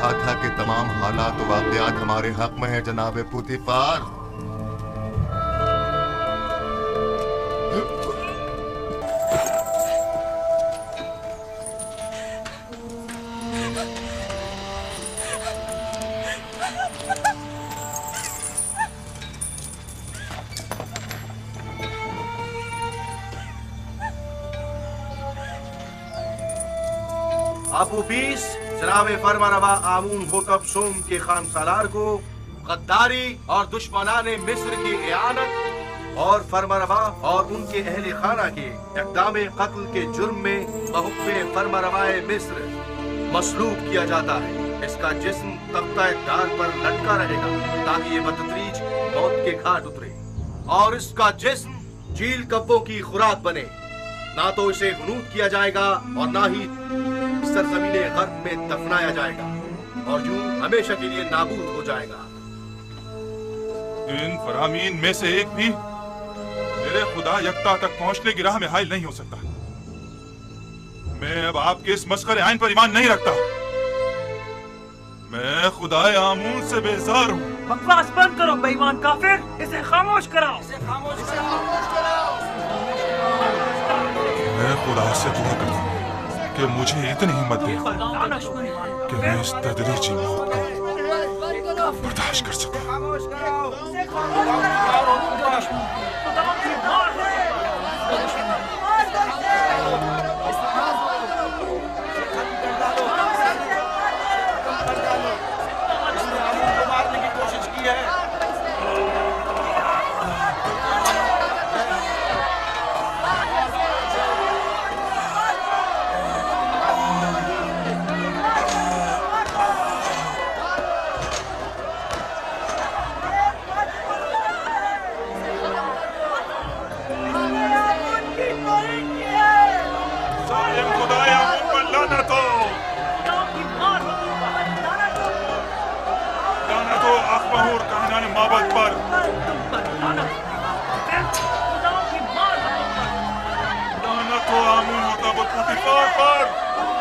लिखा था कि तमाम हालात व वाक़यात हमारे हक में है जनाब पुतिफार। अबू बीस जनाब फरमानवा आमून होतब सोम के खान सालार को गद्दारी और दुश्मनाने मिस्र की इयानत और फरमानवा और उनके अहले खाना के इक़दाम कत्ल के जुर्म में बहुक्मे फरमानवाए मिस्र मसलूब किया जाता है। इसका जिस्म तख्ता दार पर लटका रहेगा ताकि ये बतदरीज मौत के घाट उतरे और इसका जिस्म झील कब्बों की खुराक बने। ना तो इसे गनूद किया जाएगा और ना ही सरजमीने गर्ब में दफनाया जाएगा और यूं हमेशा के लिए नाबूद हो जाएगा। इन फरामीन में से एक भी मेरे खुदा यक्ता तक पहुंचने की राह में हाइल नहीं हो सकता। मैं अब आपके इस मस्खरे आइन पर ईमान नहीं रखता। मैं खुदाए आमून से बेजार हूँ। बकवास बंद करो बेईमान काफिर, इसे खामोश कराओ। मैं खुदा से दुआ करता हूँ कि मुझे इतनी हिम्मत दे कि मैं इस तदरीजी मौत को बर्दाश्त कर सकूं। मारने की कोशिश की है।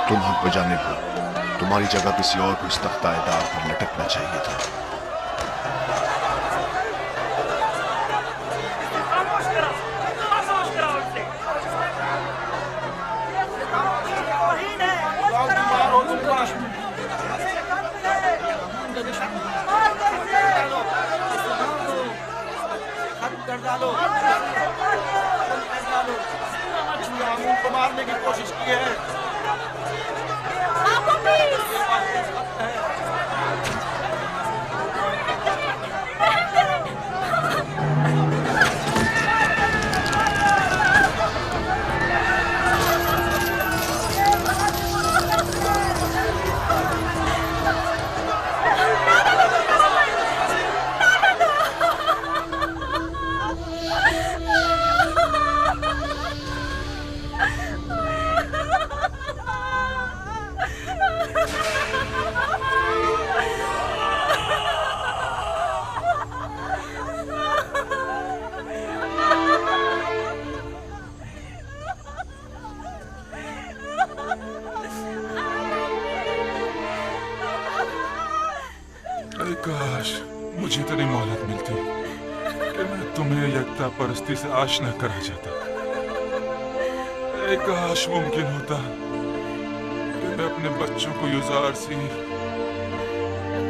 तुम हक बजाने हो, तुम्हारी जगह किसी और को इस तख्ता-ए-दार पर लटकना चाहिए था। मारने की कोशिश की है। काश मुझे इतनी मोहलत मिलती कि मैं तुम्हें यकता परस्ती से आशना करा जाता। काश मुमकिन होता कि मैं अपने बच्चों को युजार सी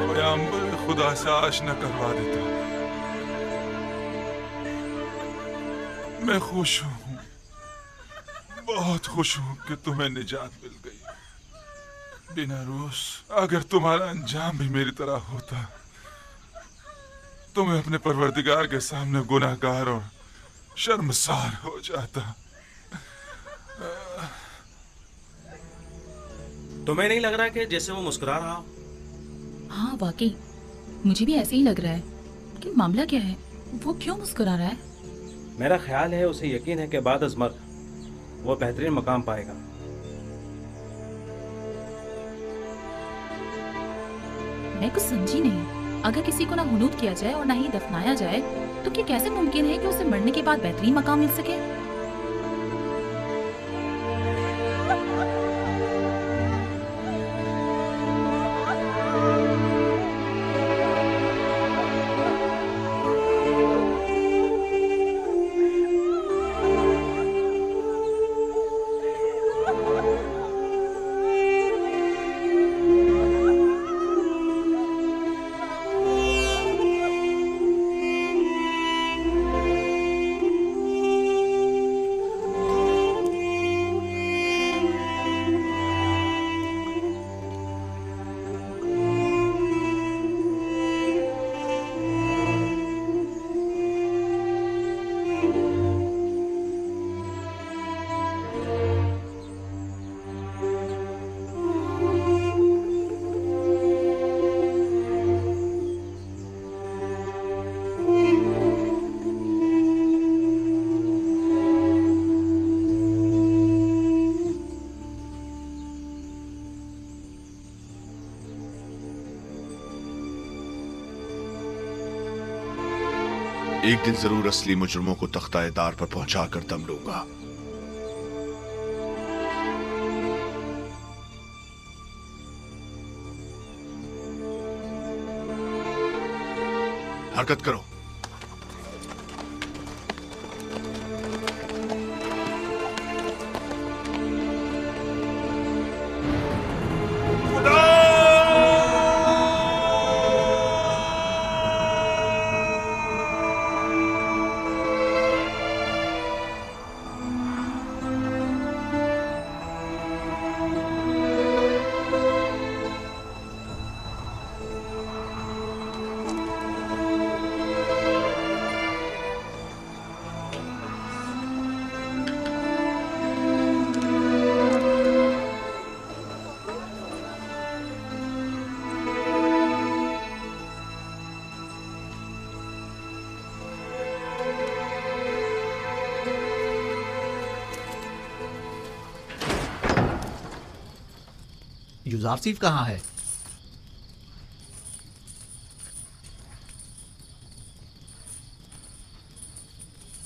पैगंबर खुदा से आशना करवा देता। मैं खुश हूँ, बहुत खुश हूँ कि तुम्हें निजात मिल गई। बिना रोस अगर तुम्हारा अंजाम भी मेरी तरह होता तो मैं अपने परवरदिगार के सामने गुनाहगार और शर्मसार हो जाता। तुम्हें नहीं लग रहा कि जैसे वो मुस्कुरा रहा हो? हाँ वाकई मुझे भी ऐसे ही लग रहा है कि मामला क्या है, वो क्यों मुस्कुरा रहा है? मेरा ख्याल है उसे यकीन है कि बाद अज़ मर्ग वो बेहतरीन मकाम पाएगा। मैं कुछ समझी नहीं। अगर किसी को ना हुनूद किया जाए और ना ही दफनाया जाए तो क्या कैसे मुमकिन है कि उसे मरने के बाद बेहतरीन मकाम मिल सके? एक दिन जरूर असली मुजरिमों को तख्ता-ए-दार पर पहुंचाकर दम लूंगा। हरकत करो। युजारसीफ कहाँ है?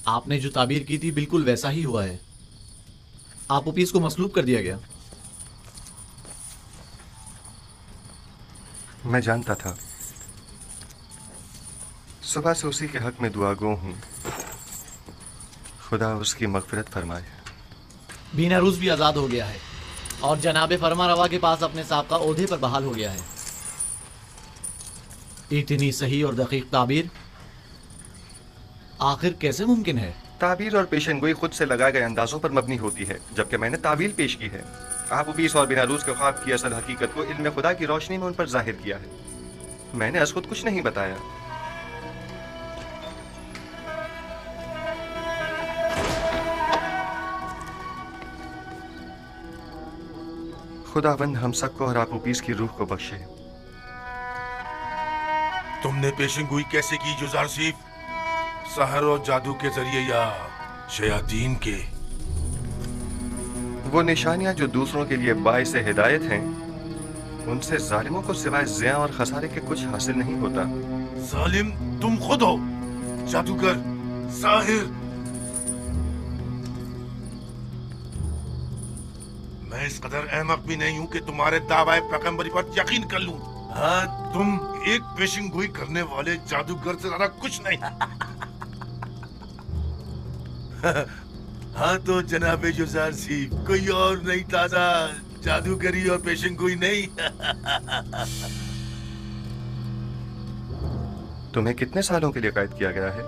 आपने जो ताबीर की थी बिल्कुल वैसा ही हुआ है। आपूपीस को मसलूब कर दिया गया। मैं जानता था। सुबह से उसी के हक में दुआगो हूं। खुदा उसकी मगफिरत फरमाए। बीनारूस भी आज़ाद हो गया है और जनाब फरमारवा के पास अपने साबका ओहदे पर बहाल हो गया है। इतनी सही और दकीक ताबीर आखिर कैसे मुमकिन है? ताबीर और पेशनगोई खुद से लगाए गए अंदाजों पर मबनी होती है, जबकि मैंने ताबीर पेश की है। आपूपीस और बीनारूस के ख्वाब की असल हकीकत को इल्म खुदा की रोशनी में उन पर जाहिर किया है। मैंने अस खुद कुछ नहीं बताया। खुदावंद हम सबको और आपूपीस की रूह को बख्शे। तुमने पेशेंगोई कैसे की जुजारसीफ? सहर और जादू के जरिए या शयातीन के? वो निशानियां जो दूसरों के लिए बाइस हिदायत हैं, उनसे जालिमों को सिवाय ज़िया और खसारे के कुछ हासिल नहीं होता। जालिम तुम खुद हो, जादूगर, साहिर। मैं इस कदर अहमक भी नहीं हूं कि तुम्हारे दावाए पैगंबरी पर यकीन कर लूं। हाँ, तुम एक पेशेंगोई करने वाले जादूगर से ज्यादा कुछ नहीं। हाँ तो जनाब जुजारसीफ, कोई और नहीं ताजा जादूगरी और पेशेंगोई नहीं। तुम्हें कितने सालों के लिए कैद किया गया है?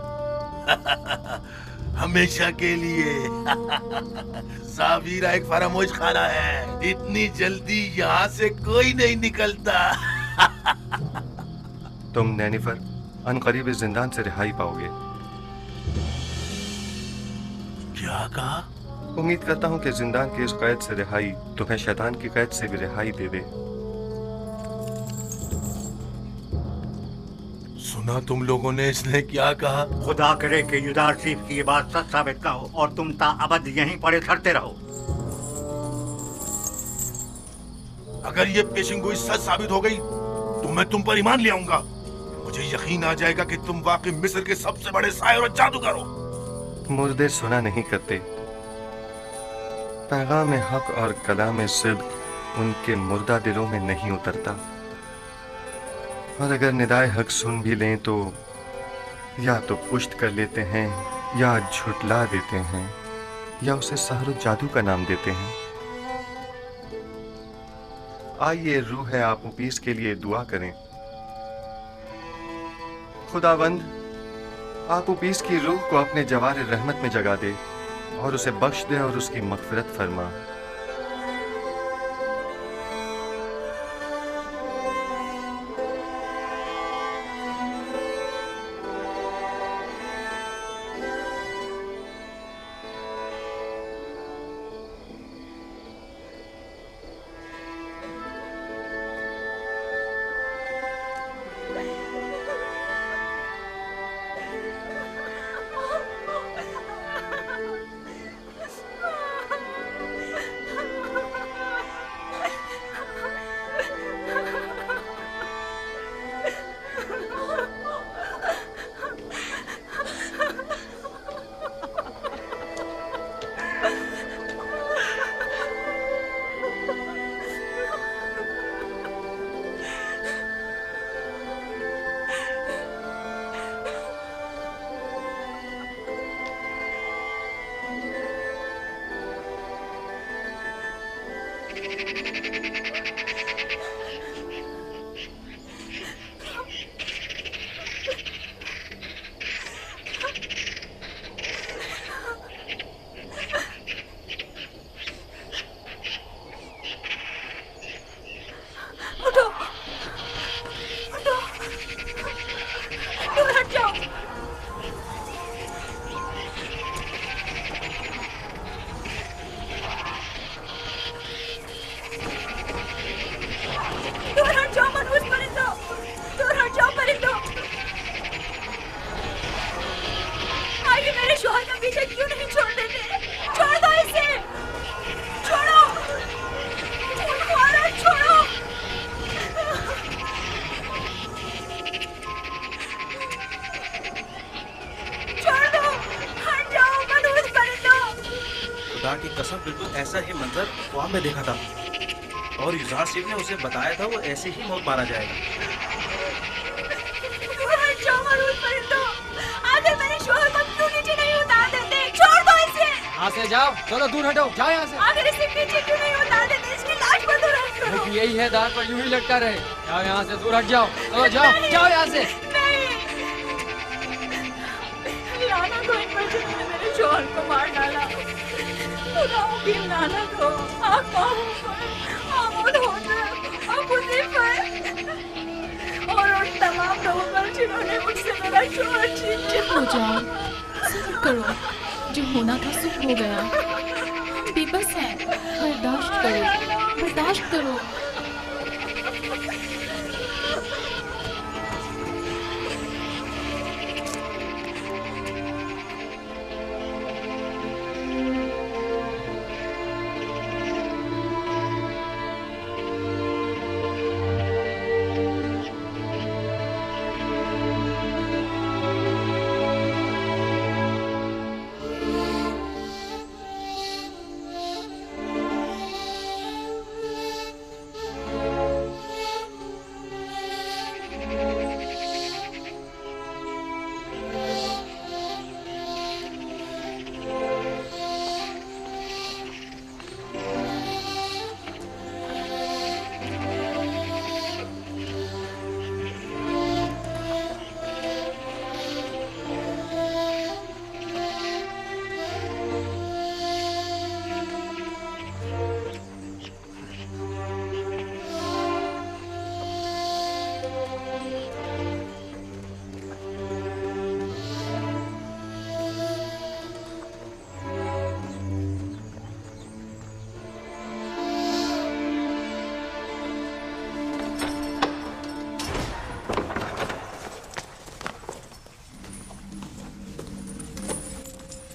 हमेशा के लिए। सावीरा एक फरामोश खाना है, इतनी जल्दी यहाँ से कोई नहीं निकलता। तुम नैनीफर अनकरीब इस जिंदान से रिहाई पाओगे। क्या कहा? उम्मीद करता हूँ कि जिंदान की इस कैद से रिहाई तुम्हें शैतान की कैद से भी रिहाई दे दे। सुना तुम लोगों ने इसने क्या कहा? खुदा करे कि युदारसीफ की ये बात सच साबित का हो और तुम ताअबद यहीं पड़े सड़ते रहो। अगर ये पेशेंगोई सच साबित हो गई तो मैं तुम पर ईमान ले आऊंगा। मुझे यकीन आ जाएगा कि तुम वाकई मिस्र के सबसे बड़े साहिर और जादूगर हो। मुर्दे सुना नहीं करते। पैगाम हक और कलाम सिद्क उनके मुर्दा दिलों में नहीं उतरता, और अगर निदाए हक सुन भी लें तो या तो पुष्ट कर लेते हैं, या झुटला देते हैं, या उसे सहर जादू का नाम देते हैं। आइए रूह आपूपीस के लिए दुआ करें। खुदावंद आपूपीस की रूह को अपने जवार रहमत में जगा दे और उसे बख्श दे और उसकी मगफिरत फरमा। खुदा की कसम बिल्कुल ऐसा ही मंजर ख्वाब में देखा था और युज़ार सिंह ने उसे बताया था वो ऐसे ही मौत मारा जाएगा। आखिर मेरे शोहर को क्यों नीचे नहीं उतार देते? छोड़ दो इसे। यहाँ से जाओ, चलो दूर हटो, जाओ यहाँ से। आखिर इसे नीचे क्यों नहीं उतार देते? इसकी लाश पर तो रख करो। यही है, दार पर यूं ही लटका रहे। जाओ यहाँ से, दूर हट जाओ। चलो जाओ, जाओ यहाँ से। लाना को इन बच्चों ने मेरे शोहर को मार डाला। खुदाओं की लानत हो आप माहूं पर, आमुद होकर, अबूदी पर और उन तमाम लोगों पर जिन्होंने मुझसे मेरा शोहर छीन लिया। हो जाओ, सब्र करो, जो होना था सब हो गया। हम बेबस हैं, बर्दाश्त करो, बर्दाश्त करो।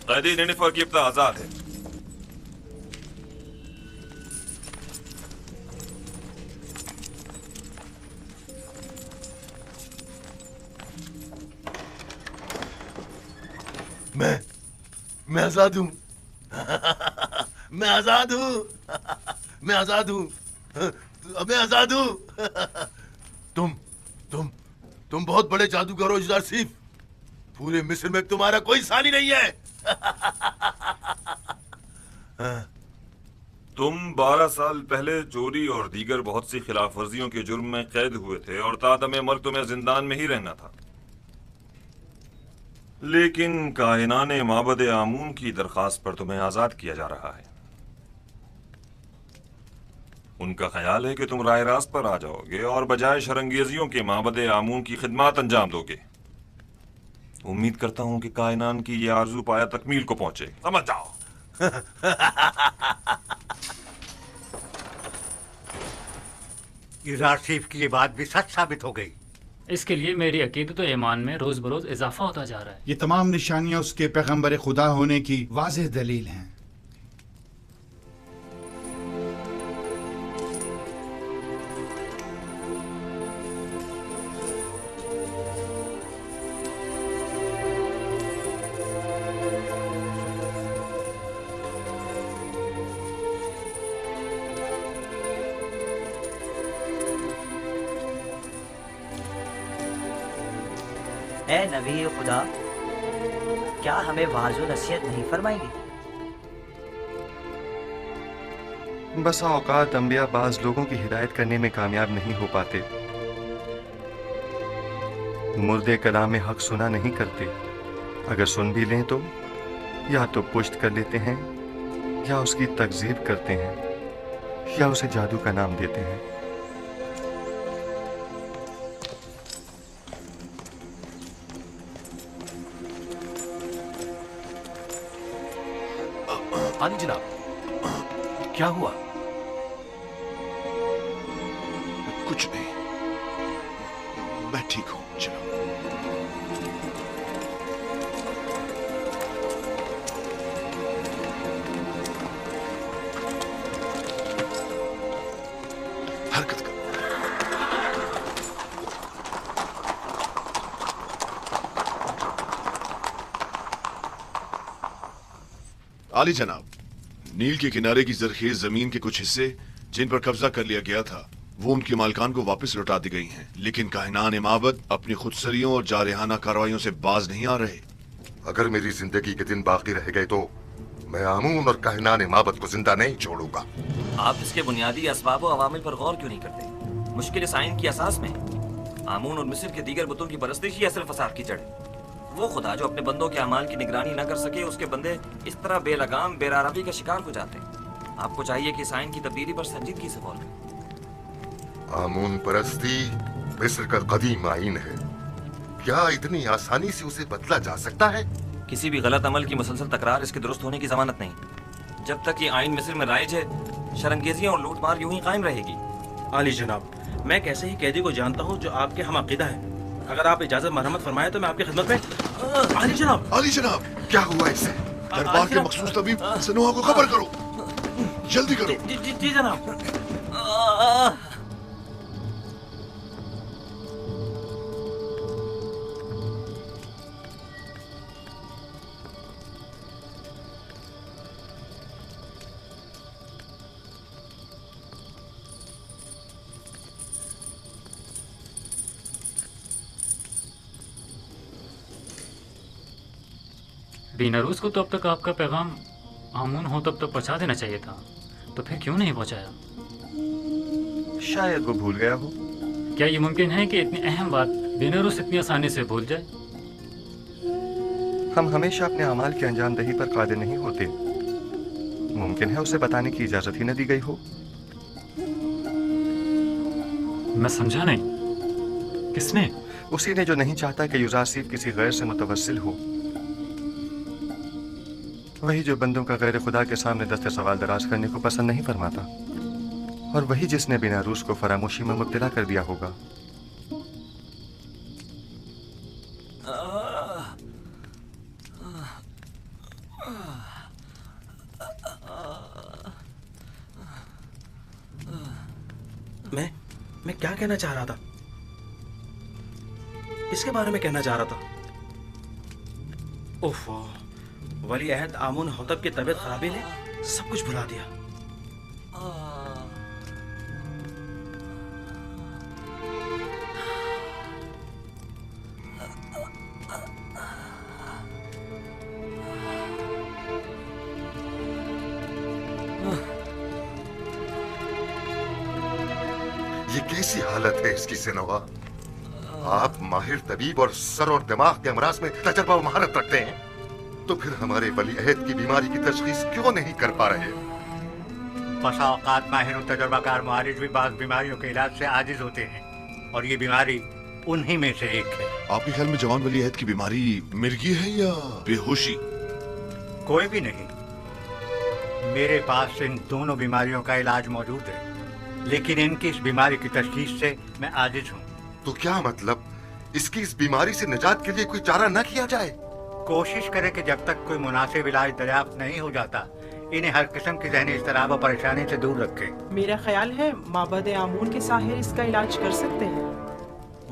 कैदी निनिफर की इब्तिदा आजाद है। मैं आजाद हूं। मैं आजाद हूं। मैं आजाद हूं। मैं आजाद हूं। तुम बहुत बड़े जादूगर हो युज़ार सिंह। पूरे मिस्र में तुम्हारा कोई सानी नहीं है। तुम 12 साल पहले चोरी और दीगर बहुत सी खिलाफ वर्जियों के जुर्म में कैद हुए थे और तादमे मर्ग तुम्हें जिंदान में ही रहना था। लेकिन कायनाने माबद आमून की दरखास्त पर तुम्हें आजाद किया जा रहा है। उनका ख्याल है कि तुम राय रास्त पर आ जाओगे और बजाय शरंगेजियों के माबद आमून की खिदमत अंजाम दोगे। उम्मीद करता हूं कि कायनान की ये आरजू पाया तकमील को पहुंचे। समझ जाओ। युज़ार सिंह की ये बात भी सच साबित हो गई। इसके लिए मेरी अकीदत और ईमान में रोज बरोज इजाफा होता जा रहा है। ये तमाम निशानियां उसके पैगंबर खुदा होने की वाज़ेह दलील हैं। ए नबी खुदा, क्या हमें वाज़ो नसीहत नहीं फरमाएंगे? बसा औकात अंबिया बाज लोगों की हिदायत करने में कामयाब नहीं हो पाते। मुर्दे कलाम में हक सुना नहीं करते। अगर सुन भी लें तो या तो पुष्ट कर लेते हैं या उसकी तकजीब करते हैं या उसे जादू का नाम देते हैं। हाँ जी जनाब, क्या हुआ? कुछ नहीं, मैं ठीक हूं। चलो। हरकत करो। आली जनाब, नील के किनारे की जरखेज जमीन के कुछ हिस्से जिन पर कब्जा कर लिया गया था वो उनके मालकान को वापस लौटा दी गई हैं, लेकिन काहिनान माबद अपनी खुदसरियों और जारहाना कार्रवाइयों से बाज नहीं आ रहे। अगर मेरी जिंदगी के दिन बाकी रह गए तो मैं आमून और काहिनान माबद को जिंदा नहीं छोड़ूंगा। आप इसके बुनियादी असबाब और अवामिल पर गौर क्यों नहीं करते? मुश्किल साइन की असास में आमून और मिस्र के दीगर बुतों की परस्तिश ही असल फसाद की जड़। वो खुदा जो अपने बंदों के अमाल की निगरानी न कर सके, उसके बंदे इस तरह बेलगाम बेरारफी का शिकार हो जाते हैं। आपको चाहिए कि साइन की तब्दीली पर संजीदगी से गौर करें। आमून परस्ती मिस्र का कदीम आइन है, क्या इतनी आसानी से उसे बदला जा सकता है? किसी भी गलत अमल की मुसलसल तकरार इसके दुरुस्त होने की जमानत नहीं। जब तक ये आइन मिस्र में राइज है, शरंगेजियां और लूटमार यूं ही कायम रहेगी। आली जनाब, मैं एक ऐसे ही कैदी को जानता हूँ जो आपके हम अकीदा है। अगर आप इजाजत मरहमत फरमाए तो मैं आपकी खिदमत में। आली जनाब, आली जनाब, क्या हुआ इसे? दरबार के मखसूस तबीब सनोहा को खबर करो, जल्दी करो। जी जनाब। बीनारूस को तो अब तक आपका पैगाम आमून हो तब तक पहुंचा देना चाहिए था, तो फिर क्यों नहीं पहुंचाया? शायद वो भूल गया हो। क्या ये मुमकिन है कि इतनी अहम बात बीनारूस इतनी आसानी से भूल जाए? हम हमेशा अपने अमाल की अंजामदही पर कादिर नहीं होते। मुमकिन है उसे बताने की इजाजत ही न दी गई हो। मैं समझा नहीं। किसने? उसी ने जो नहीं चाहता कि युजासिफ किसी गैर से मुतवस्सिल हो। वही जो बंदों का गैर खुदा के सामने दस्ते सवाल दराज करने को पसंद नहीं फरमाता, और वही जिसने बीनारूस को फरामोशी में मुब्तला कर दिया होगा। मैं क्या कहना चाह रहा था? इसके बारे में कहना चाह रहा था। ओफो, वली अहद आमून होतब की तबीयत खराबी ने सब कुछ भुला दिया। ये कैसी हालत है इसकी सिनोवा? आप माहिर तबीब और सर और दिमाग के अमराज में तजर्बा और महारत रखते हैं, तो फिर हमारे वली अहद की बीमारी की तशखीस क्यों नहीं कर पा रहे? बसा औकात माहिर और तजर्बाकार मुआरिज भी बाज़ बीमारियों के इलाज से आजिज होते हैं, और ये बीमारी उन्हीं में से एक है। आपके ख्याल में जवान वली अहद की बीमारी मिर्गी है या बेहोशी? कोई भी नहीं। मेरे पास इन दोनों बीमारियों का इलाज मौजूद है, लेकिन इनकी इस बीमारी की तशखीस से मैं आजिज हूँ। तो क्या मतलब, इसकी इस बीमारी से निजात के लिए कोई चारा न किया जाए? कोशिश करें कि जब तक कोई मुनासिब इलाज दरियाफ्त नहीं हो जाता, इन्हें हर किस्म की ज़हनी इज़्तिराब और परेशानी से दूर रखें। मेरा ख्याल है माबद आमून के साहिर इसका इलाज कर सकते हैं।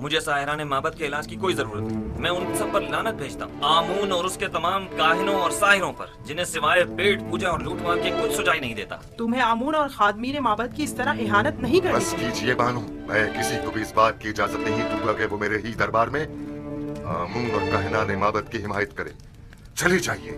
मुझे साहिरान माबद के इलाज की कोई जरूरत नहीं। मैं उन सब पर लानत भेजता हूँ, आमून और उसके तमाम काहिनों और साहिरों पर, जिन्हें सिवाय पेट पूजा और लूटमार के कुछ सुझाई नहीं देता। तुम्हें आमून और खादमीन माबद की इस तरह इहानत नहीं करनी। बस कीजिए बानो, मैं किसी को भी इस बात की इजाजत नहीं दूंगा कि वो मेरे ही दरबार में आमून और काहिनान माबद की हिमायत करे। चली जाइए।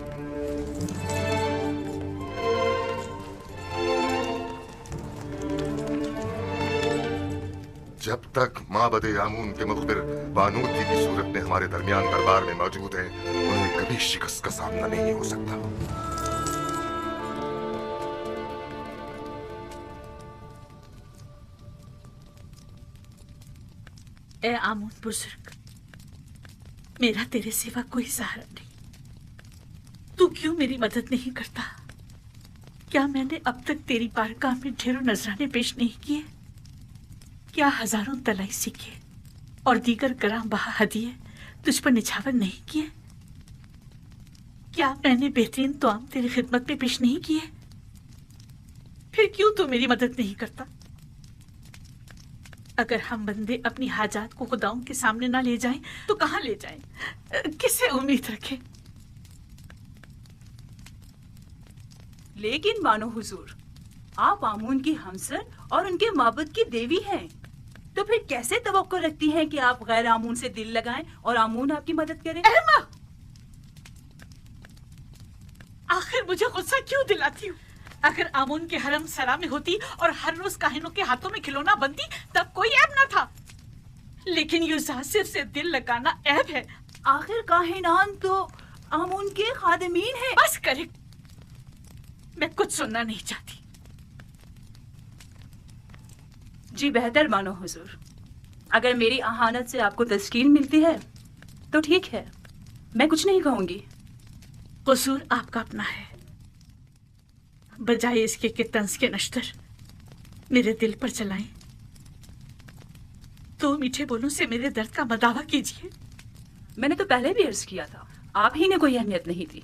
जब तक माबदे आमून के मुखबिर बानूती की सूरत में हमारे दरमियान दरबार में मौजूद है, उन्हें कभी शिकस्त का सामना नहीं हो सकता। ए आमून बुजुर्ग, मेरा तेरे सिवा कोई सहारा नहीं। तू क्यों मेरी मदद नहीं करता? क्या मैंने अब तक तेरी बारगाह में ढेरों नजराने पेश नहीं किए? क्या हजारों तलाई सिक्के और दीगर कराम बहा हदिये तुझ पर निछावर नहीं किए? क्या मैंने बेहतरीन तोआम तेरी खिदमत में पेश नहीं किए? फिर क्यों तू मेरी मदद नहीं करता? अगर हम बंदे अपनी हाजात को खुदाओं के सामने ना ले जाएं, तो कहां ले जाएं? किससे उम्मीद रखें? लेकिन मानो हुजूर, आप आमून की हमसर और उनके माबद की देवी हैं, तो फिर कैसे तवक्को रखती हैं कि आप गैर आमून से दिल लगाएं और आमून आपकी मदद करे? आखिर मुझे गुस्सा क्यों दिलाती हूँ? अगर आमून के हरम सरा में होती और हर रोज काहिनों के हाथों में खिलौना बनती, तब कोई ऐब ना था। लेकिन यूजासिफ से दिल लगाना ऐब है। आखिर काहिनान तो आमून के खादिमीन हैं। बस करे, मैं कुछ सुनना नहीं चाहती। जी बेहतर मानो हुजूर, अगर मेरी अहानत से आपको तस्कीन मिलती है तो ठीक है, मैं कुछ नहीं कहूंगी। कसूर आपका अपना है। बजाय इसके कि तंज के नश्तर मेरे दिल पर चलाएं, तो मीठे बोलों से मेरे दर्द का मदावा कीजिए। मैंने तो पहले भी अर्ज किया था, आप ही ने कोई अहमियत नहीं दी।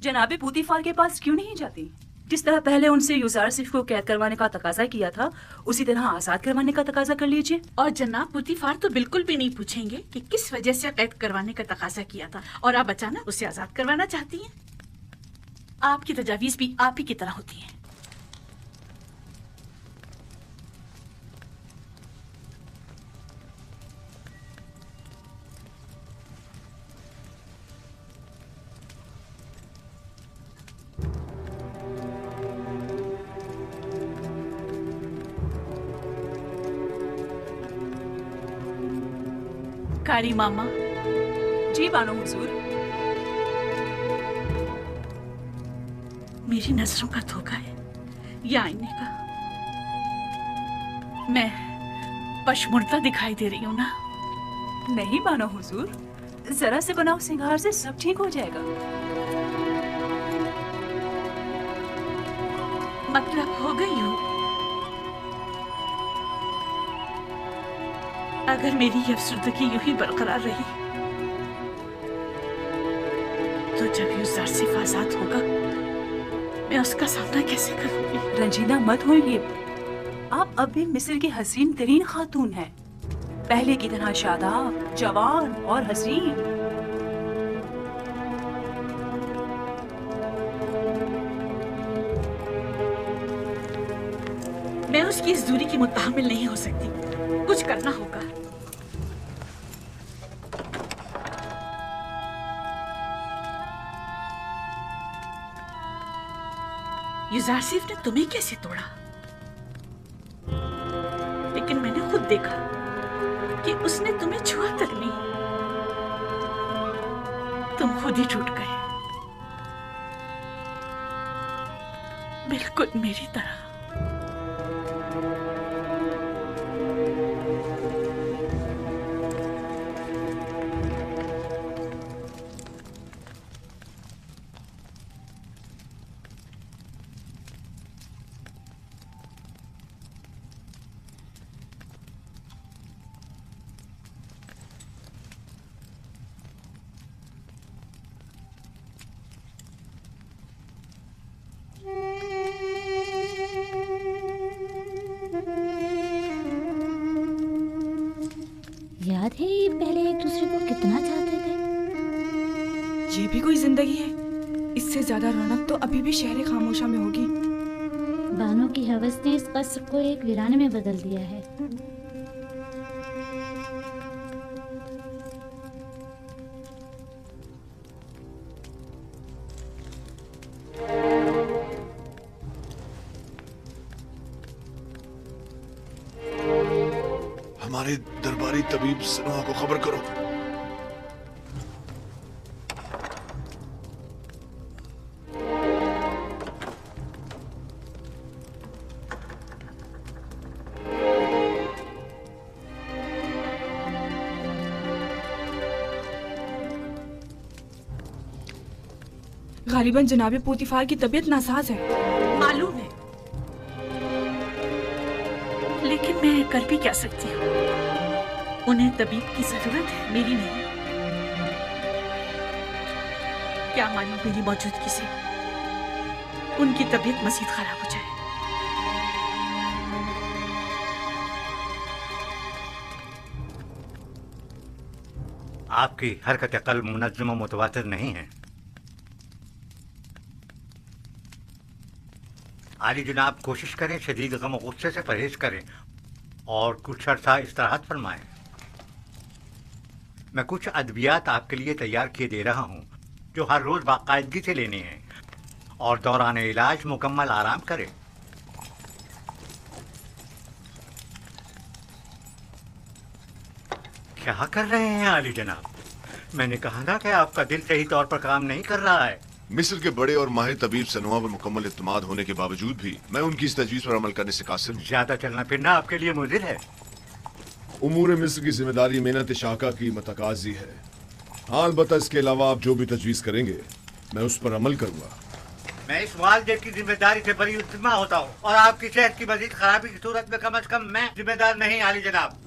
जनाबे पूतीफार के पास क्यों नहीं जाती? जिस तरह पहले उनसे यूजारसिफ को कैद करवाने का तकाजा किया था, उसी तरह आजाद करवाने का तकाजा कर लीजिए। और जनाब पूतीफार तो बिल्कुल भी नहीं पूछेंगे कि किस वजह से कैद करवाने का तकाजा किया था, और आप अचानक उसे आजाद करवाना चाहती हैं। आपकी तजावीज भी आप ही की तरह होती हैं। कारी मामा। जी बानो हुजूर। मेरी नजरों का धोखा है या आईने का? मैं पशमुर्दा दिखाई दे रही हूँ ना? नहीं बानो हुजूर, जरा से बनाओ सिंगार से सब ठीक हो जाएगा। मतलब हो गई हूँ। अगर मेरी ये अफसरदगी यूं ही बरकरार रही, तो जब यूजारसिफ आजाद होगा, मैं उसका सामना कैसे करूंगी? रंजीदा मत होइए, आप अब भी मिस्र की हसीन तरीन खातून हैं, पहले की तरह शादाब, जवान और हसीन। मैं उसकी इस दूरी की मुत्तहमिल नहीं हो सकती। कुछ करना होगा। यूजारसिफ ने तुम्हें कैसे तोड़ा? लेकिन मैंने खुद देखा कि उसने तुम्हें छुआ तक नहीं। तुम खुद ही टूट गए, बिल्कुल मेरी तरह। याद है ये पहले एक दूसरे को कितना चाहते थे? ये भी कोई जिंदगी है? इससे ज्यादा रौनक तो अभी भी शहर खामोशा में होगी। बानो की हवस ने इस कस्र को एक वीराने में बदल दिया है। हमारे दरबारी तबीब सनोहा को खबर करो। गालिबन जनाबे पूतीफार की तबीयत नासाज है। मालूम है, लेकिन मैं कर भी क्या सकती हूँ। उन्हें तबीब की जरूरत है, मेरी नहीं। क्या मालूम मेरी मौजूदगी से उनकी तबीयत मजीद खराब हो जाए। आपकी हरकत कल मुनज़्ज़म व मुतवातिर नहीं है। आली जनाब, कोशिश करें शदीद गम गुस्से से परहेज करें और कुछ अर्सा इस्तिराहत फरमाएं। मैं कुछ अद्वियात आपके लिए तैयार किए दे रहा हूँ जो हर रोज़ बाकायदगी से लेने हैं और दौरान इलाज मुकम्मल आराम करें। क्या कर रहे हैं आली जनाब? मैंने कहा ना कि आपका दिल सही तौर पर काम नहीं कर रहा है। मिस्र के बड़े और माहिर तबीब सनोहा पर मुकम्मल इत्मीनान होने के बावजूद भी मैं उनकी इस तजवीज़ पर अमल करने से कासिर हूँ। ज्यादा चलना फिरना आपके लिए मुज़िर है। उमूर मिस्र की जिम्मेदारी मेहनत शाका की मतकाजी है। हाँ, अलबत्ता इसके अलावा आप जो भी तजवीज़ करेंगे मैं उस पर अमल करूँगा। मैं इस वालदे की जिम्मेदारी से बरी उल्मा होता हूँ और आपकी सेहत की मजीद खराबी की सूरत में कम से कम मैं जिम्मेदार नहीं आली जनाब।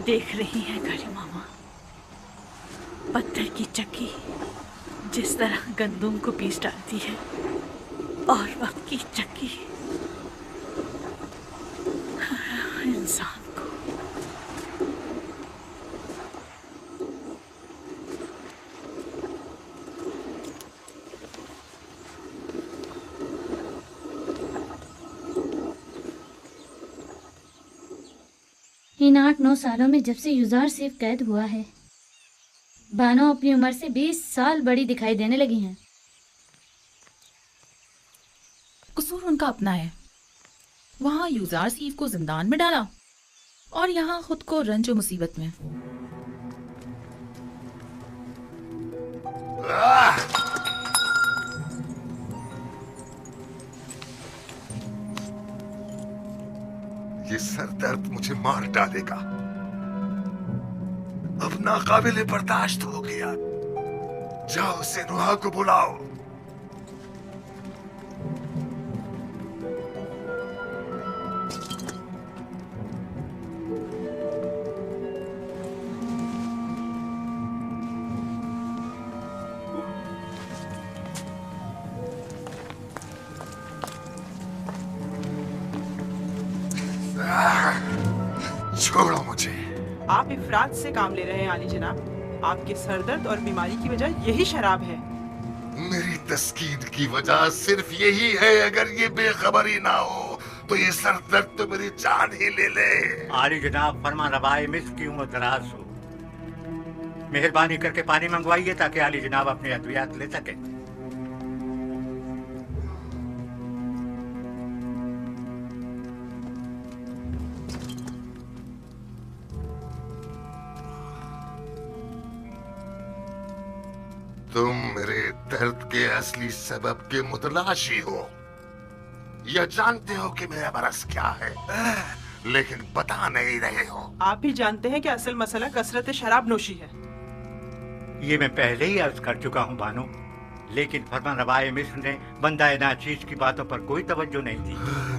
देख रही है गाड़ी मामा, पत्थर की चक्की जिस तरह गंदुम को पीस डालती है और वक्त की चक्की इंसान को। इन 8-9 सालों में जब से यूजार सिर्फ कैद हुआ है, बानो अपनी उम्र से 20 साल बड़ी दिखाई देने लगी हैं। कसूर उनका अपना है। वहां यूजार सीफ को जिंदान में डाला और यहाँ खुद को रंज और मुसीबत में। ये सर दर्द मुझे मार डालेगा। अब नाकाबिले बर्दाश्त हो गया। जाओ सनोहा को बुलाओ। छोड़ो मुझे। आप इफरात से काम ले रहे हैं आली जनाब। आपके सरदर्द और बीमारी की वजह यही शराब है। मेरी तस्कीन की वजह सिर्फ यही है। अगर ये बेखबरी ना हो तो ये सर दर्द तो मेरी जान ही ले ले। आली जनाब, फरमा रवाए मिस्र की उम्र दराज हो। मेहरबानी करके पानी मंगवाइए ताकि आली जनाब अपने अद्वियात ले सके। तुम मेरे दर्द के असली सबब के मुतलाशी हो या जानते हो कि मेरा मरज क्या है, लेकिन बता नहीं रहे हो। आप भी जानते हैं कि असल मसला कसरत शराब नोशी है। ये मैं पहले ही अर्ज कर चुका हूँ बानो, लेकिन फरमा रवाए मिस्र ने बंदा नाचीज की बातों पर कोई तवज्जो नहीं दी।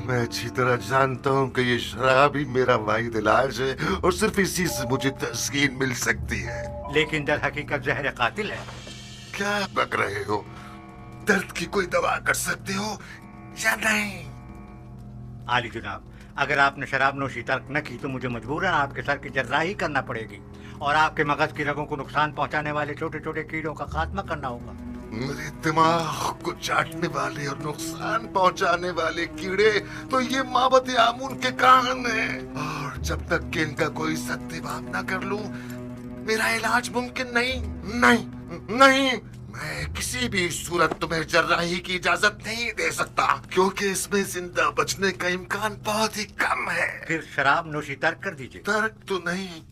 मैं अच्छी तरह जानता हूँ कि ये शराब ही मेरा वाहिद इलाज है और सिर्फ इसी से मुझे तस्कीन मिल सकती है। लेकिन दर हकीकत जहर कातिल है। क्या बक रहे हो? दर्द की कोई दवा कर सकते हो या नहीं? आली जनाब, अगर आपने शराब नोशी तर्क न की तो मुझे मजबूरन आपके सर की जर्राही करना पड़ेगी और आपके मगज की रगों को नुकसान पहुंचाने वाले छोटे छोटे कीड़ों का खात्मा करना होगा। मेरे दिमाग को चाटने वाले और नुकसान पहुंचाने वाले कीड़े तो ये माबद आमून के कान हैं। और जब तक कि इनका कोई सत्याभाव न कर लूं, मेरा इलाज मुमकिन नहीं। नहीं नहीं, मैं किसी भी सूरत तुम्हें जर्राही की इजाजत नहीं दे सकता, क्योंकि इसमें जिंदा बचने का इम्कान बहुत ही कम है। फिर शराब नोशी तर्क कर दीजिए। तर्क तो नहीं,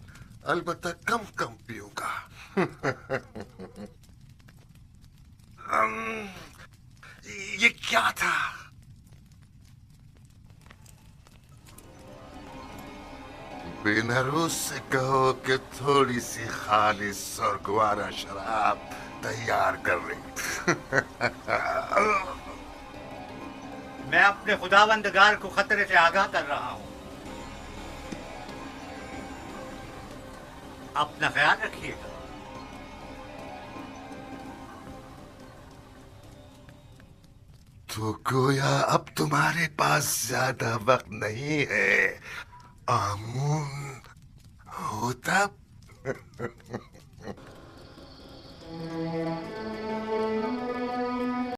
अलबत्ता कम कम पीऊंगा। ये क्या था? बेनरूस से कहो कि थोड़ी सी खालिस और गुआरा शराब तैयार कर रही। मैं अपने खुदावंदगार को खतरे से आगाह कर रहा हूँ। अपना ख्याल रखिएगा। तो गोया अब तुम्हारे पास ज्यादा वक्त नहीं है आमून हो तब।